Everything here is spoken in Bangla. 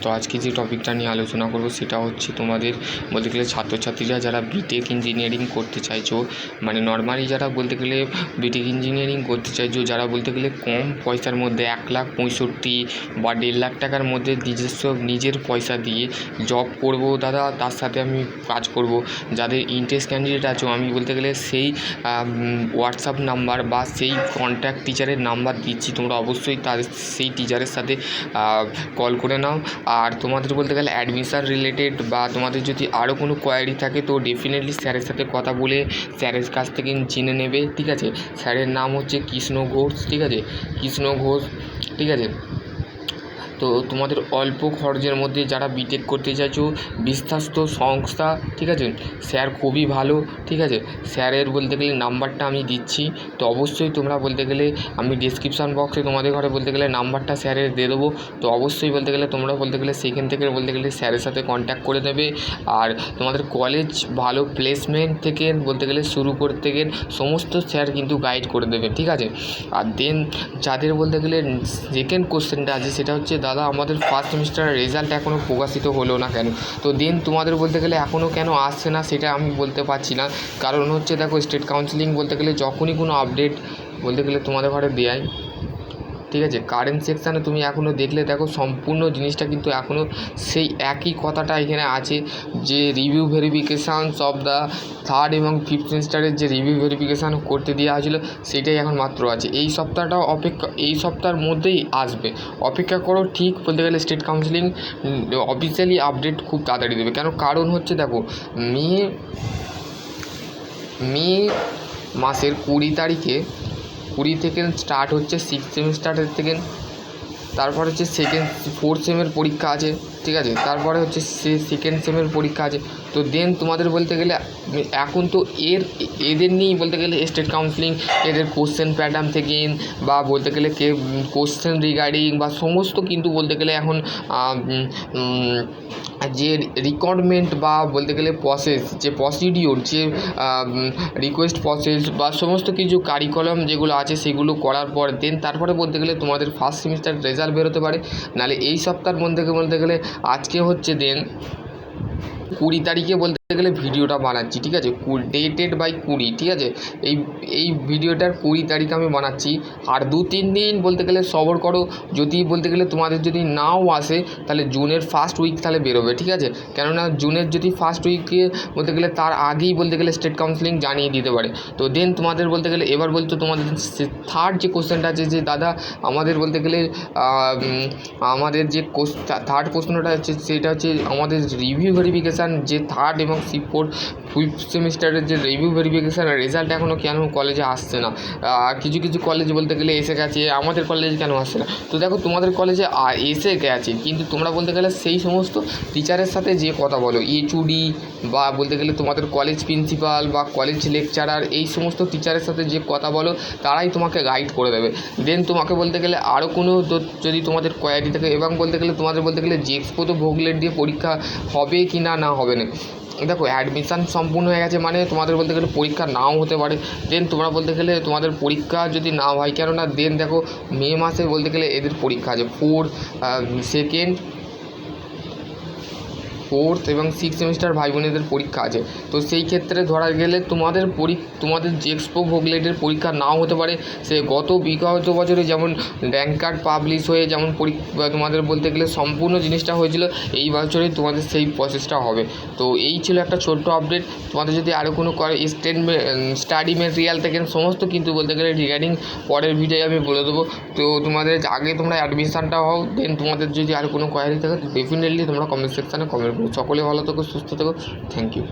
তো আজকে যে টপিকটা নিয়ে আলোচনা করব সেটা হচ্ছে তোমাদের বলতে গেলে ছাত্রছাত্রীরা যারা বিটেক ইঞ্জিনিয়ারিং করতে চাইছো, মানে নর্মালি যারা বলতে গেলে বিটেক ইঞ্জিনিয়ারিং করতে চাইছো, যারা বলতে গেলে কম পয়সার মধ্যে 1,65,000 বা 1.5 লাখ টাকার মধ্যে নিজের পয়সা দিয়ে জব করব দাদা, তার সাথে আমি কাজ করব, যাদের ইন্টারেস্ট ক্যান্ডিডেট আছো, আমি বলতে গেলে সেই হোয়াটসঅ্যাপ নাম্বার বা সেই কন্ট্যাক্ট টিচারের নাম্বার দিচ্ছি, তোমরা অবশ্যই সেই টিচারের সাথে কল করে নাও। আর তোমাদের বলতে গেলে অ্যাডমিশান রিলেটেড বা তোমাদের যদি আরও কোনো কোয়ারি থাকে তো ডেফিনেটলি স্যারের সাথে কথা বলে স্যারের কাছ থেকে জেনে নেবে, ঠিক আছে। স্যারের নাম হচ্ছে কৃষ্ণ ঘোষ, ঠিক আছে, কৃষ্ণ ঘোষ, ঠিক আছে। তো তোমাদের অল্প খরচের মধ্যে যারা বিটেক করতে চাইছো, বিশ্বস্ত সংস্থা, ঠিক আছে, স্যার খুবই ভালো, ঠিক আছে। স্যারের বলতে গেলে নাম্বারটা আমি দিচ্ছি, তো অবশ্যই তোমরা বলতে গেলে আমি ডিসক্রিপশান বক্সে তোমাদের ঘরে বলতে গেলে নাম্বারটা স্যারের দিয়ে দেবো, তো অবশ্যই বলতে গেলে তোমরা বলতে গেলে সেখান থেকে বলতে গেলে স্যারের সাথে কন্ট্যাক্ট করে দেবে। আর তোমাদের কলেজ ভালো প্লেসমেন্ট থেকে বলতে গেলে শুরু করতে গেলে সমস্ত স্যার কিন্তু গাইড করে দেবে, ঠিক আছে। আর দেন যাদের বলতে গেলে সেকেন্ড কোশ্চেনটা আছে সেটা হচ্ছে, দাদা আমাদের ফার্স্ট সেমিস্টারের রেজাল্ট এখনও প্রকাশিত হলো না কেন? তো দেন তোমাদের বলতে গেলে এখনও কেন আসছে না সেটা আমি বলতে পারছি না, কারণ হচ্ছে দেখো স্টেট কাউন্সিলিং বলতে গেলে যখনই কোনো আপডেট বলতে গেলে তোমাদের ঘরে দেয়, ঠিক আছে, কারেন্ট সেকশানে তুমি এখনও দেখলে দেখো সম্পূর্ণ জিনিসটা কিন্তু এখনও সেই একই কথাটা এখানে আছে, যে review verifications of the third এবং ফিফথ সেমিস্টারের যে রিভিউ ভেরিফিকেশান করতে দেওয়া হয়েছিল সেটাই এখন মাত্র আছে। এই সপ্তাহটাও এই সপ্তাহের মধ্যেই আসবে, অপেক্ষা করো। ঠিক বলতে গেলে স্টেট কাউন্সিলিং অফিসিয়ালি আপডেট খুব তাড়াতাড়ি দেবে, কারণ হচ্ছে দেখো মে মাসের 20 তারিখে 20 থেকে স্টার্ট হচ্ছে সিক্সথ সেমিস্টারের থেকে, তারপর হচ্ছে ফোর্থ সেমের পরীক্ষা আছে, ঠিক আছে, তারপরে হচ্ছে সেকেন্ড সেমের পরীক্ষা আছে। তো দেন তোমাদের বলতে গেলে এখন তো এদের নিয়েই বলতে গেলে স্টেট কাউন্সিলিং এদের কোশ্চেন প্যাটার্ন থেকে বা বলতে গেলে কোশ্চেন রিগার্ডিং বা সমস্ত কিন্তু বলতে গেলে এখন যে রিকোয়ারমেন্ট বা বলতে গেলে যে প্রসিডিওর যে রিকোয়েস্ট প্রসেস বা সমস্ত কিছু কারিকুলাম যেগুলো আছে সেগুলো করার পর দেন তারপরে বলতে গেলে তোমাদের ফার্স্ট সেমিস্টার রেজাল্ট বেরোতে পারে। নাহলে এই সপ্তাহের মধ্যে বলতে গেলে আজকে হচ্ছে দেন 20 তারিখে বলতে গেলে ভিডিওটা বানাচ্ছি, ঠিক আছে, ডেটেড বাই 20, ঠিক আছে। এই ভিডিওটার 20 তারিখ আমি বানাচ্ছি। আর 2-3 দিন বলতে গেলে সবর করো, যদি বলতে গেলে তোমাদের যদি নাও আসে তাহলে জুনের ফার্স্ট উইক তাহলে বেরোবে, ঠিক আছে। কেননা জুনের যদি ফার্স্ট উইকে বলতে গেলে তার আগেই বলতে গেলে স্টেট কাউন্সিলিং জানিয়ে দিতে পারে। তো দেন তোমাদের বলতে গেলে এবার বলতো তোমাদের থার্ড যে কোশ্চেনটা আছে, যে দাদা আমাদের বলতে গেলে আমাদের যে থার্ড প্রশ্নটা হচ্ছে সেটা হচ্ছে আমাদের রিভিউ ভেরিফিকেশান যে থার্ড এবং ফিফথ সেমিস্টারের যে রিভিউ ভেরিফিকেশানের রেজাল্ট এখনও কেন কলেজে আসছে না। কিছু কিছু কলেজ বলতে গেলে এসে গেছে, আমাদের কলেজে কেন আসছে না? তো দেখো তোমাদের কলেজে এসে গেছে, কিন্তু তোমরা বলতে গেলে সেই সমস্ত টিচারের সাথে যে কথা বলো, এইচওডি বা বলতে গেলে তোমাদের কলেজ প্রিন্সিপাল বা কলেজ লেকচারার, এই সমস্ত টিচারের সাথে যে কথা বলো তারাই তোমাকে গাইড করে দেবে। দেন তোমাকে বলতে গেলে আরও কোনো যদি তোমাদের কোয়ারি থাকে এবং বলতে গেলে তোমাদের বলতে গেলে যে এক্সপো তো ভোগলেট দিয়ে পরীক্ষা হবে কি না হবে না, দেখো অ্যাডমিশান সম্পূর্ণ হয়ে গেছে মানে তোমাদের বলতে গেলে পরীক্ষা নাও হতে পারে। দেন তোমরা বলতে গেলে তোমাদের পরীক্ষা যদি নাও হয়, কেননা দেন দেখো মে মাসে বলতে গেলে এদের পরীক্ষা আছে, ফোর্থ এবং সিক্স সেমিস্টার ভাই বোনেদের পরীক্ষা আছে। তো সেই ক্ষেত্রে ধরা গেলে তোমাদের যে এক্সপো ভোগলেটের পরীক্ষা নাও হতে পারে। সে বিগত বছরে যেমন র্যাঙ্ক কার্ড পাবলিশ হয়ে যেমন তোমাদের বলতে গেলে সম্পূর্ণ জিনিসটা হয়েছিল, এই বছরেই তোমাদের সেই প্রসেসটা হবে। তো এই ছিল একটা ছোট্ট আপডেট। তোমাদের যদি আরও কোনো স্টাডি মেটেরিয়াল থেকে সমস্ত কিন্তু বলতে গেলে রিগার্ডিং পরের ভিডিও আমি বলে দেবো। তো তোমাদের আগে তোমরা অ্যাডমিশানটা হও, দেন তোমাদের যদি আরও কোনো কোয়ারি থাকে ডেফিনেটলি তোমরা কমেন্ট সেকশানে কমেন্ট করো। সকলে ভালো থেকো, সুস্থ থেকো, থ্যাংক ইউ।